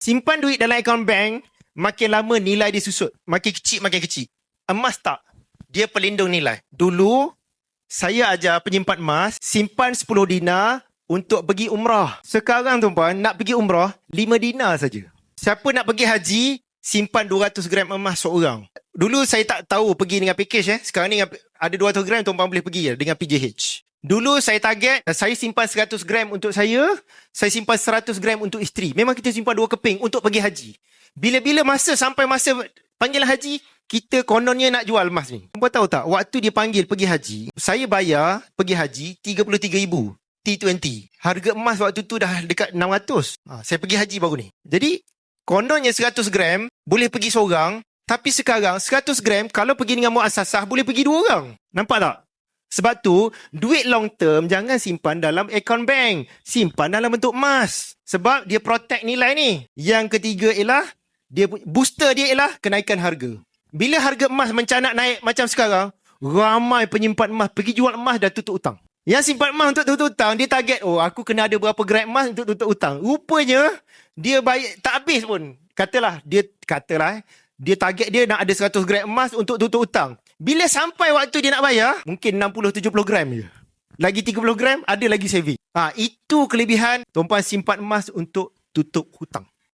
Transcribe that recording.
Simpan duit dalam akaun bank, makin lama nilai dia susut. Makin kecil. Emas tak. Dia pelindung nilai. Dulu, saya ajar penyimpan emas, simpan 10 dinar untuk pergi umrah. Sekarang tuan-puan, nak pergi umrah, 5 dinar saja. Siapa nak pergi haji, simpan 200 gram emas seorang. Dulu saya tak tahu pergi dengan package. Sekarang ni ada 200 gram, tuan-puan boleh pergi dengan PJH. Dulu saya target, saya simpan 100 gram untuk saya simpan 100 gram untuk isteri. Memang kita simpan 2 keping untuk pergi haji. Bila-bila sampai masa panggilan haji, kita kononnya nak jual emas ni. Tuan tahu tak, waktu dia panggil pergi haji, saya bayar pergi haji 33,000 T20. Harga emas waktu tu dah dekat 600. Saya pergi haji baru ni. Jadi, kononnya 100 gram boleh pergi seorang, tapi sekarang 100 gram kalau pergi dengan muassasah boleh pergi 2 orang. Nampak tak? Sebab tu, duit long term jangan simpan dalam akaun bank. Simpan dalam bentuk emas. Sebab dia protect nilai ni. Yang ketiga ialah, booster dia ialah kenaikan harga. Bila harga emas mencanak naik macam sekarang, ramai penyimpan emas pergi jual emas dah tutup hutang. Yang simpan emas untuk tutup hutang, dia target, aku kena ada berapa gram emas untuk tutup hutang. Rupanya, dia bayar tak habis pun. Katalah, dia target dia nak ada 100 gram emas untuk tutup hutang. Bila sampai waktu dia nak bayar, mungkin 60-70 gram je. Lagi 30 gram, ada lagi saving. Itu kelebihan tuan-puan simpan emas untuk tutup hutang.